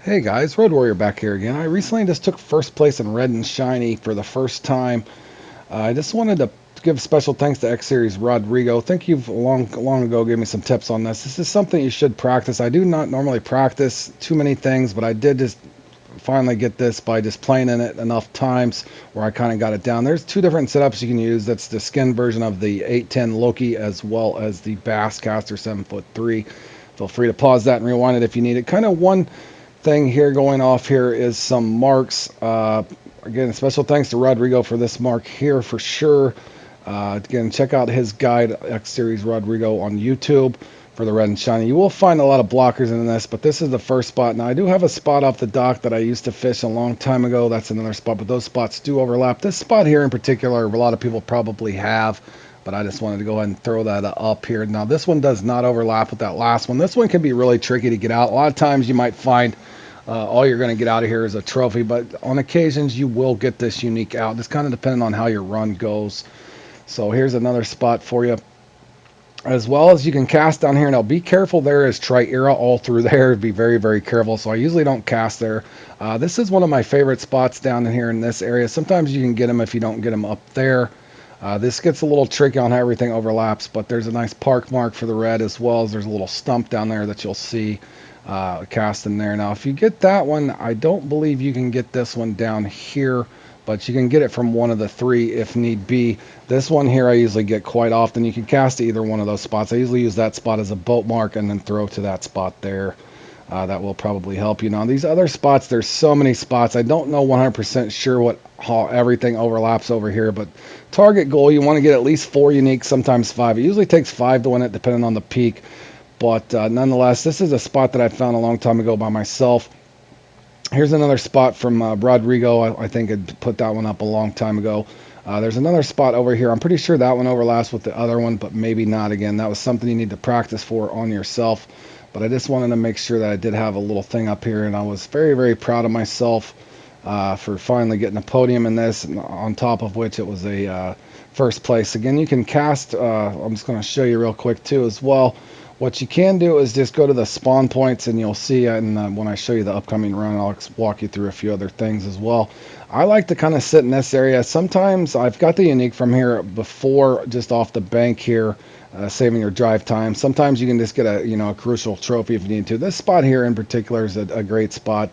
Hey guys, Road Warrior back here again. I recently just took first place in Red and Shiny for the first time. I just wanted to give special thanks to X Series Rodrigo. Think you've long ago gave me some tips on this. This is something you should practice. I do not normally practice too many things, but I did just finally get this by just playing in it enough times where I kind of got it down. There's two different setups you can use. That's the skin version of the 810 Loki as well as the Basscaster 7'3". Feel free to pause that and rewind it if you need it. Kind of one thing here going off here is some marks. Again, special thanks to Rodrigo for this mark here for sure. Again, check out his guide, X Series Rodrigo, on YouTube for the Red and Shiny. You will find a lot of blockers in this, but this is the first spot. Now, I do have a spot off the dock that I used to fish a long time ago. That's another spot, but those spots do overlap. This spot here in particular, a lot of people probably have, but I just wanted to go ahead and throw that up here. Now, this one does not overlap with that last one. This one can be really tricky to get out. A lot of times you might find all you're going to get out of here is a trophy, but on occasions you will get this unique out. It's kind of depending on how your run goes. So here's another spot for you. As well as you can cast down here. Now be careful, there is Tri-Era all through there. Be very, very careful. So I usually don't cast there. This is one of my favorite spots down in here in this area. Sometimes you can get them if you don't get them up there. This gets a little tricky on how everything overlaps, but there's a nice park mark for the red, as well as there's a little stump down there that you'll see cast in there. Now if you get that one, I don't believe you can get this one down here, but you can get it from one of the three if need be. This one here I usually get quite often. You can cast to either one of those spots. I usually use that spot as a boat mark and then throw to that spot there. That will probably help you. Now these other spots, there's so many spots. I don't know 100% sure how everything overlaps over here, but target goal, you want to get at least 4 unique, sometimes 5. It usually takes 5 to win it depending on the peak. But nonetheless, this is a spot that I found a long time ago by myself. Here's another spot from Rodrigo. I think I'd put that one up a long time ago. There's another spot over here. I'm pretty sure that one overlaps with the other one, but maybe not. Again, that was something you need to practice for on yourself. But I just wanted to make sure that I did have a little thing up here, and I was very, very proud of myself for finally getting a podium in this, on top of which it was a first place. Again, you can cast, I'm just going to show you real quick too as well. What you can do is just go to the spawn points, and you'll see, and when I show you the upcoming run, I'll walk you through a few other things as well. I like to kind of sit in this area. Sometimes I've got the unique from here before, just off the bank here, saving your drive time. Sometimes you can just get a crucial trophy if you need to. This spot here in particular is a great spot.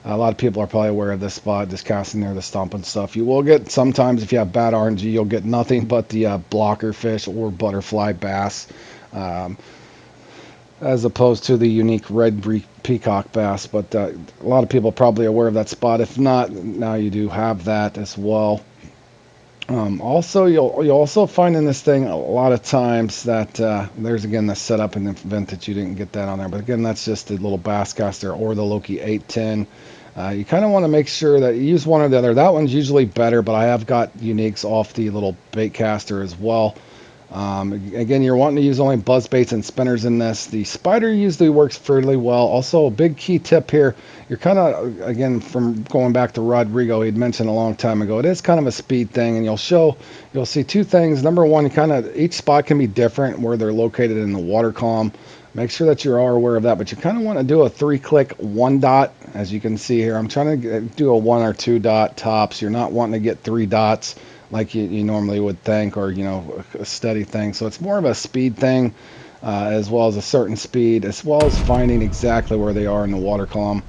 A lot of people are probably aware of this spot, just casting there, the stump and stuff. You will get, sometimes if you have bad RNG, you'll get nothing but the blocker fish or butterfly bass. As opposed to the unique red peacock bass, but a lot of people are probably aware of that spot. If not, now you do have that as well. Also, you'll also find in this thing a lot of times that there's again the setup in the event that you didn't get that on there. But again, that's just the little Basscaster or the Loki 810. You kind of want to make sure that you use one or the other. That one's usually better, but I have got uniques off the little Baitcaster as well. Again, you're wanting to use only buzz baits and spinners in this. The spider usually works fairly well. Also, a big key tip here, you're kind of, again, from going back to Rodrigo, he'd mentioned a long time ago, it is kind of a speed thing, and you'll see two things. Number one, each spot can be different where they're located in the water column. Make sure that you are aware of that, but you kind of want to do a 3-click 1 dot. As you can see here, I'm trying to do a 1 or 2 dot tops. You're not wanting to get 3 dots like you normally would think, or a steady thing. So it's more of a speed thing, as well as a certain speed, as well as finding exactly where they are in the water column.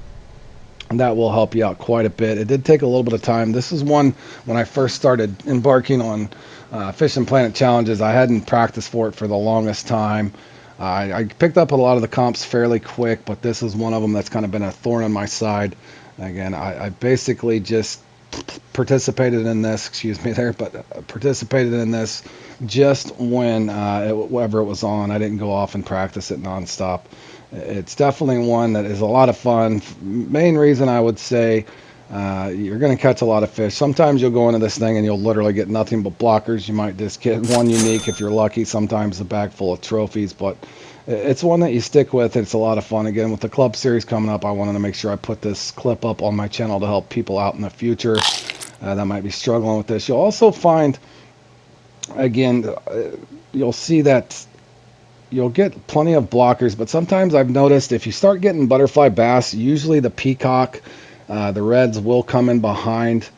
And that will help you out quite a bit. It did take a little bit of time. This is one, when I first started embarking on Fishing Planet challenges, I hadn't practiced for it for the longest time. I picked up a lot of the comps fairly quick, but this is one of them that's kind of been a thorn on my side. Again, I basically just participated in this, participated in this just whenever it was on. I didn't go off and practice it nonstop. It's definitely one that is a lot of fun. Main reason I would say, you're going to catch a lot of fish. Sometimes you'll go into this thing and you'll literally get nothing but blockers. You might just get one unique if you're lucky, sometimes a bag full of trophies, but it's one that you stick with. It's a lot of fun. Again, with the club series coming up, I wanted to make sure I put this clip up on my channel to help people out in the future that might be struggling with this. You'll also find, again, you'll see that you'll get plenty of blockers, but sometimes I've noticed if you start getting butterfly bass, usually the peacock, the reds will come in behind.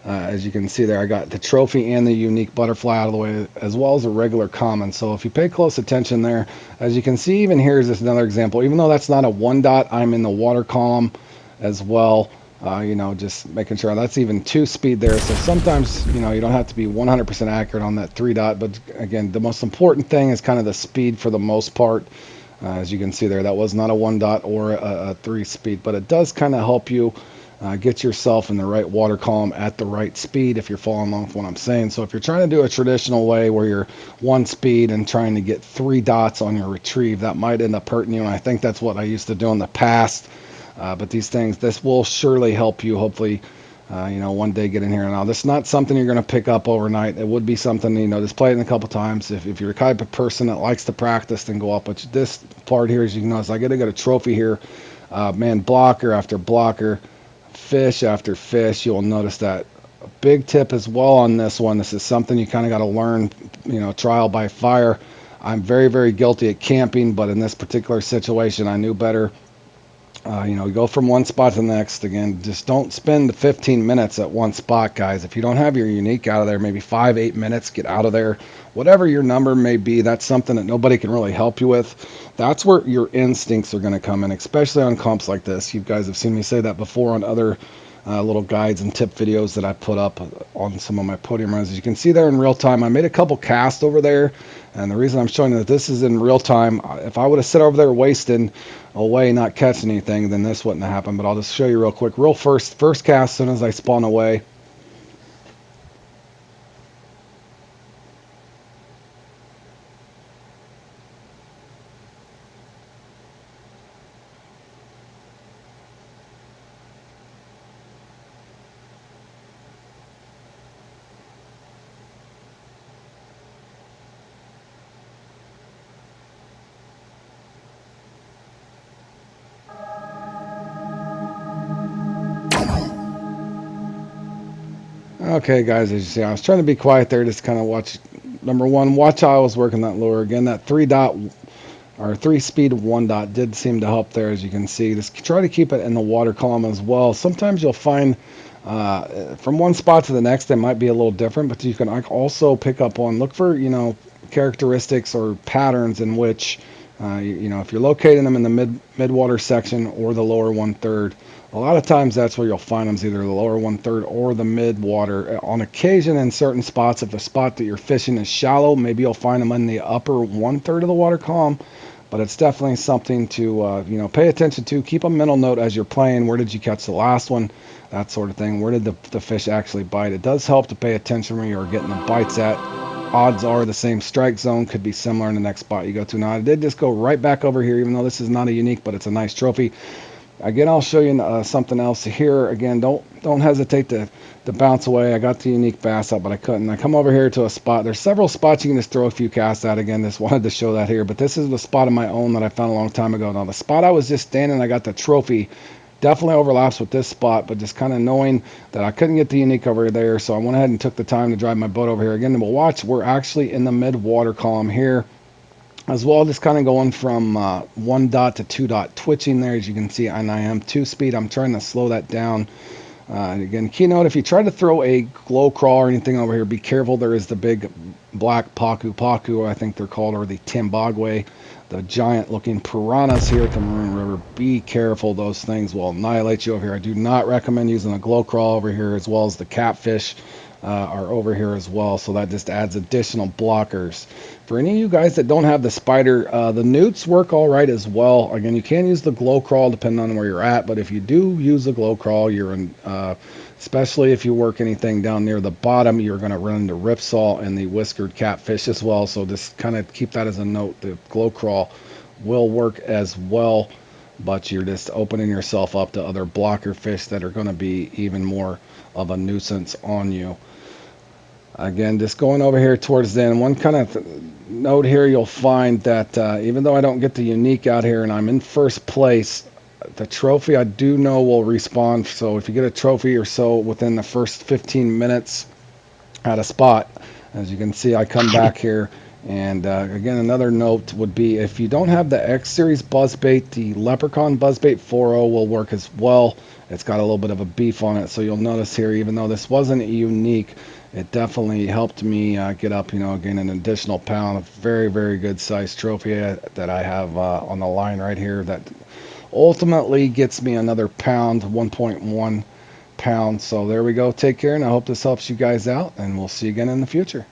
As you can see there, I got the trophy and the unique butterfly out of the way, as well as a regular common. So if you pay close attention there, as you can see, even here is just another example. Even though that's not a 1 dot, I'm in the water column as well. Just making sure that's even 2 speed there. So sometimes, you don't have to be 100% accurate on that 3 dot. But again, the most important thing is kind of the speed for the most part. As you can see there, that was not a 1 dot or a 3 speed, but it does kind of help you get yourself in the right water column at the right speed if you're following along with what I'm saying. So if you're trying to do a traditional way where you're 1 speed and trying to get 3 dots on your retrieve, that might end up hurting you. And I think that's what I used to do in the past. But this will surely help you, hopefully, one day get in here. Now, this is not something you're going to pick up overnight. It would be something, just play it in a couple times. If you're the type of person that likes to practice, then go up. But this part here, as you can notice, I get to get a trophy here. Man, blocker after blocker, fish after fish. You'll notice that. A big tip as well on this one. This is something you kind of got to learn, trial by fire. I'm very, very guilty at camping, but in this particular situation, I knew better. Go from one spot to the next. Again, just don't spend 15 minutes at one spot, guys. If you don't have your unique out of there, maybe 5-8 minutes, get out of there. Whatever your number may be, that's something that nobody can really help you with. That's where your instincts are going to come in, especially on comps like this. You guys have seen me say that before on other little guides and tip videos that I put up on some of my podium runs. As you can see there in real time, I made a couple casts over there, and the reason I'm showing you that this is in real time, if I would have sat over there wasting away not catching anything, then this wouldn't have happened. But I'll just show you real quick. First cast as soon as I spawn away. Okay, guys, as you see, I was trying to be quiet there, just kind of watch. Number one, watch how I was working that lure. Again, that 3 dot or 3 speed 1 dot did seem to help there, as you can see. Just try to keep it in the water column as well. Sometimes you'll find from one spot to the next, it might be a little different, but you can also pick up on, look for, characteristics or patterns in which, if you're locating them in the mid-water section or the lower 1/3, a lot of times that's where you'll find them, is either the lower 1/3 or the mid-water. On occasion, in certain spots, if the spot that you're fishing is shallow, maybe you'll find them in the upper 1/3 of the water column. But it's definitely something to pay attention to. Keep a mental note as you're playing. Where did you catch the last one? That sort of thing. Where did the fish actually bite? It does help to pay attention where you're getting the bites at. Odds are the same strike zone could be similar in the next spot you go to. Now, I did just go right back over here, even though this is not a unique, but it's a nice trophy. Again, I'll show you something else here. Again, don't hesitate to bounce away. I got the unique bass up, but I couldn't. I come over here to a spot. There's several spots you can just throw a few casts at. Again, just wanted to show that here. But this is the spot of my own that I found a long time ago. Now, the spot I was just standing, I got the trophy, definitely overlaps with this spot, but just kind of knowing that I couldn't get the unique over there, so I went ahead and took the time to drive my boat over here. Again, we'll watch. We're actually in the mid-water column here as well, just kind of going from 1 dot to 2 dot twitching there, as you can see, and I am 2 speed. I'm trying to slow that down. And again, keynote, if you try to throw a glow crawl or anything over here, be careful. There is the big black pacu, I think they're called, or the timbagwe, the giant looking piranhas here at the Maroon River. Be careful. Those things will annihilate you over here. I do not recommend using a glow crawl over here, as well as the catfish are over here as well, so that just adds additional blockers. For any of you guys that don't have the spider, the newts work all right as well. Again, you can use the glow crawl depending on where you're at, but if you do use the glow crawl, you're in, especially if you work anything down near the bottom, you're going to run into ripsaw and the whiskered catfish as well. So just kind of keep that as a note. The glow crawl will work as well, but you're just opening yourself up to other blocker fish that are going to be even more of a nuisance on you. Again, just going over here towards the end, one kind of note here, you'll find that even though I don't get the unique out here and I'm in first place, the trophy I do know will respawn. So if you get a trophy or so within the first 15 minutes at a spot, as you can see, I come back here And again, another note would be if you don't have the X Series buzzbait, the Leprechaun Buzzbait 4.0 will work as well. It's got a little bit of a beef on it, so you'll notice here, even though this wasn't unique, it definitely helped me get up, again, an additional pound. A very, very good size trophy that I have on the line right here that ultimately gets me another pound, 1.1 pounds. So there we go. Take care, and I hope this helps you guys out, and we'll see you again in the future.